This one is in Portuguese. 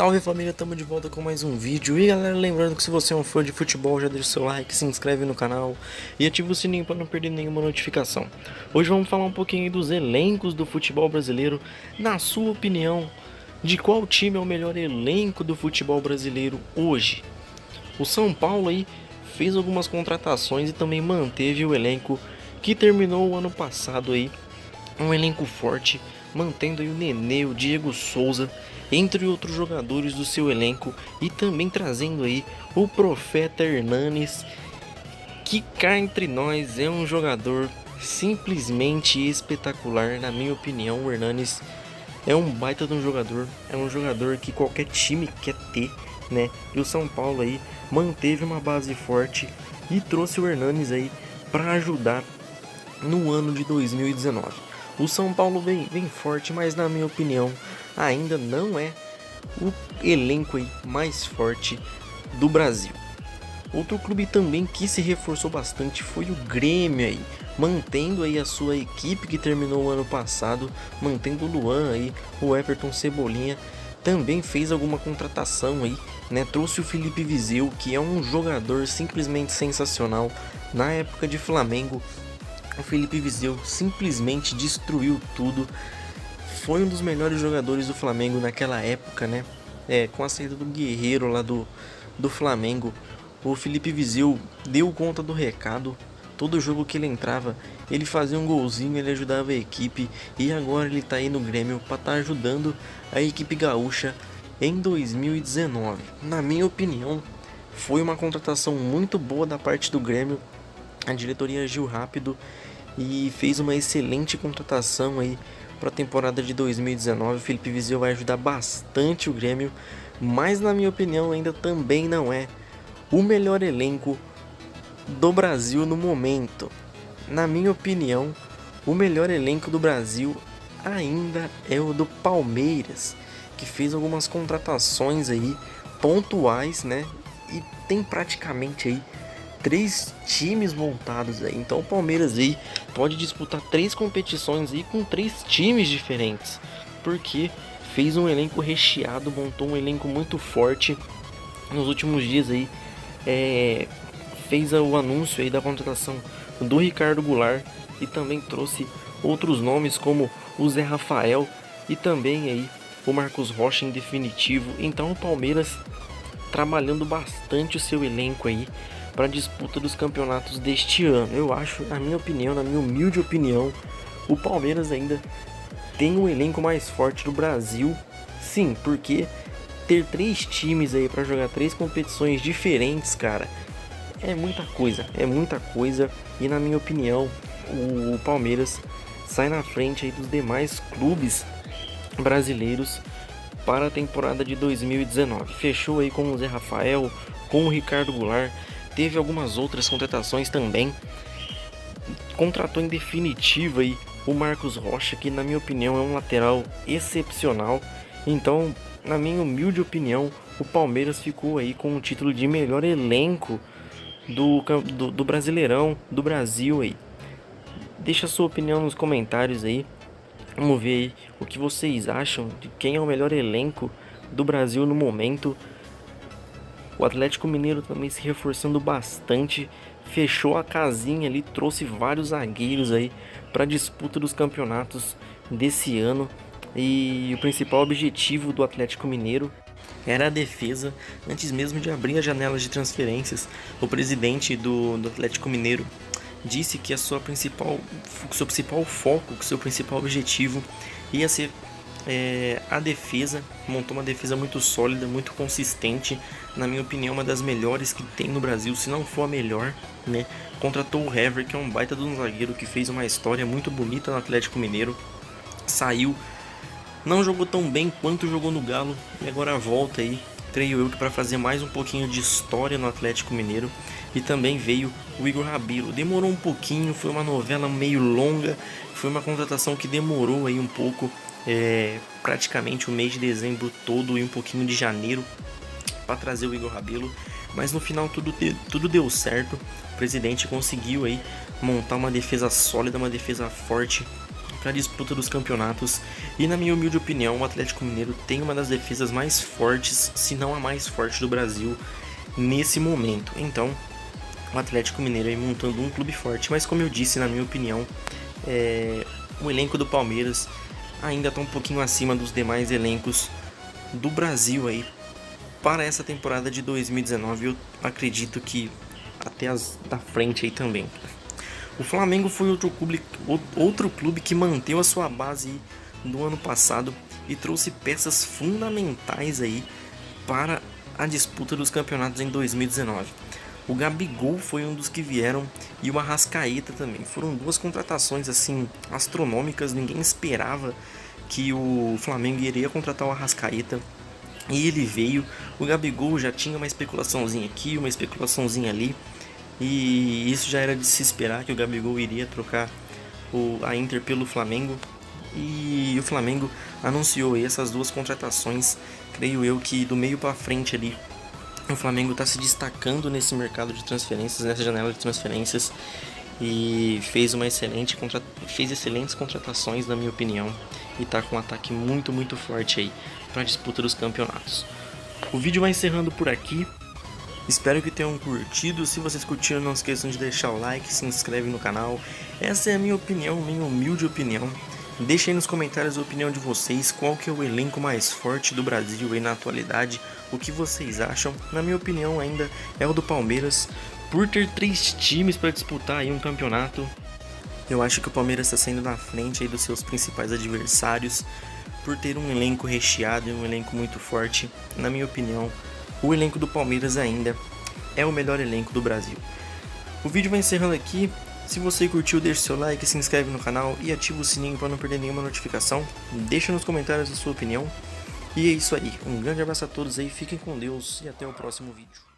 Salve família, tamo de volta com mais um vídeo. E galera, lembrando que se você é um fã de futebol, já deixa o seu like, se inscreve no canal e ativa o sininho para não perder nenhuma notificação. Hoje vamos falar um pouquinho aí dos elencos do futebol brasileiro. Na sua opinião, de qual time é o melhor elenco do futebol brasileiro hoje? O São Paulo aí fez algumas contratações e também manteve o elenco que terminou o ano passado aí, um elenco forte, mantendo aí o Nenê, o Diego Souza, entre outros jogadores do seu elenco, e também trazendo aí o Profeta Hernanes, que cá entre nós é um jogador simplesmente espetacular. Na minha opinião, o Hernanes é um baita de um jogador, é um jogador que qualquer time quer ter, né? E o São Paulo aí manteve uma base forte e trouxe o Hernanes aí para ajudar no ano de 2019. O São Paulo vem forte, mas na minha opinião ainda não é o elenco aí mais forte do Brasil. Outro clube também que se reforçou bastante foi o Grêmio aí, mantendo aí a sua equipe que terminou o ano passado, mantendo o Luan aí, o Everton Cebolinha, também fez alguma contratação aí, né? Trouxe o Felipe Viseu, que é um jogador simplesmente sensacional. Na época de Flamengo, o Felipe Viseu simplesmente destruiu tudo. Foi um dos melhores jogadores do Flamengo naquela época, né? Com a saída do Guerreiro lá do Flamengo, o Felipe Viseu deu conta do recado. Todo jogo que ele entrava, ele fazia um golzinho, ele ajudava a equipe. E agora ele tá aí no Grêmio para estar ajudando a equipe gaúcha em 2019. Na minha opinião, foi uma contratação muito boa da parte do Grêmio. A diretoria agiu rápido e fez uma excelente contratação aí para a temporada de 2019. O Felipe Viseu vai ajudar bastante o Grêmio, mas na minha opinião ainda também não é o melhor elenco do Brasil no momento. Na minha opinião, o melhor elenco do Brasil ainda é o do Palmeiras, que fez algumas contratações aí pontuais, né? E tem praticamente aí 3 times montados aí. Então o Palmeiras aí pode disputar 3 competições aí com 3 times diferentes, porque fez um elenco recheado, montou um elenco muito forte. Nos últimos dias aí fez o anúncio aí da contratação do Ricardo Goulart e também trouxe outros nomes como o Zé Rafael e também aí o Marcos Rocha em definitivo. Então o Palmeiras trabalhando bastante o seu elenco aí para a disputa dos campeonatos deste ano. Eu acho, na minha opinião, na minha humilde opinião, o Palmeiras ainda tem o elenco mais forte do Brasil. Sim, porque ter 3 times aí para jogar 3 competições diferentes, cara, é muita coisa. E na minha opinião, o Palmeiras sai na frente aí dos demais clubes brasileiros para a temporada de 2019. Fechou aí com o Zé Rafael, com o Ricardo Goulart. Teve algumas outras contratações também. Contratou em definitivo aí o Marcos Rocha, que na minha opinião é um lateral excepcional. Então, na minha humilde opinião, o Palmeiras ficou aí com o título de melhor elenco do Brasileirão do Brasil aí. Deixa a sua opinião nos comentários aí. Vamos ver aí o que vocês acham de quem é o melhor elenco do Brasil no momento. O Atlético Mineiro também se reforçando bastante, fechou a casinha ali, trouxe vários zagueiros aí para a disputa dos campeonatos desse ano. E o principal objetivo do Atlético Mineiro era a defesa, antes mesmo de abrir as janelas de transferências. O presidente do Atlético Mineiro disse que seu principal foco, que seu principal objetivo ia ser a defesa. Montou uma defesa muito sólida, muito consistente. Na minha opinião, uma das melhores que tem no Brasil, se não for a melhor, né? Contratou o Hever, que é um baita de um zagueiro que fez uma história muito bonita no Atlético Mineiro. Saiu, não jogou tão bem quanto jogou no Galo e agora volta aí, creio eu, que para fazer mais um pouquinho de história no Atlético Mineiro. E também veio o Igor Rabelo. Demorou um pouquinho, foi uma novela meio longa, foi uma contratação que demorou aí um pouco, praticamente o mês de dezembro todo e um pouquinho de janeiro para trazer o Igor Rabelo, mas no final tudo deu certo. O presidente conseguiu aí montar uma defesa sólida, uma defesa forte, para a disputa dos campeonatos. E na minha humilde opinião, o Atlético Mineiro tem uma das defesas mais fortes, se não a mais forte do Brasil nesse momento. Então, o Atlético Mineiro aí montando um clube forte, mas como eu disse, na minha opinião, o elenco do Palmeiras ainda está um pouquinho acima dos demais elencos do Brasil aí para essa temporada de 2019. Eu acredito que até as da frente aí também. O Flamengo foi outro clube que manteve a sua base no ano passado e trouxe peças fundamentais aí para a disputa dos campeonatos em 2019. O Gabigol foi um dos que vieram e o Arrascaeta também. Foram duas contratações assim astronômicas, ninguém esperava que o Flamengo iria contratar o Arrascaeta. E ele veio. O Gabigol já tinha uma especulaçãozinha aqui, uma especulaçãozinha ali. E isso já era de se esperar, que o Gabigol iria trocar a Inter pelo Flamengo. E o Flamengo anunciou essas duas contratações. Creio eu que do meio para frente ali, o Flamengo está se destacando nesse mercado de transferências, nessa janela de transferências. E fez excelentes contratações, na minha opinião. E está com um ataque muito, muito forte aí para a disputa dos campeonatos. O vídeo vai encerrando por aqui. Espero que tenham curtido. Se vocês curtiram, não esqueçam de deixar o like, se inscreve no canal. Essa é a minha opinião, minha humilde opinião. Deixem aí nos comentários a opinião de vocês, qual que é o elenco mais forte do Brasil aí na atualidade, o que vocês acham. Na minha opinião ainda é o do Palmeiras, por ter 3 times para disputar aí um campeonato. Eu acho que o Palmeiras está saindo na frente aí dos seus principais adversários, por ter um elenco recheado e um elenco muito forte. Na minha opinião, o elenco do Palmeiras ainda é o melhor elenco do Brasil. O vídeo vai encerrando aqui. Se você curtiu, deixe seu like, se inscreve no canal e ativa o sininho para não perder nenhuma notificação. Deixa nos comentários a sua opinião. E é isso aí. Um grande abraço a todos aí, fiquem com Deus e até o próximo vídeo.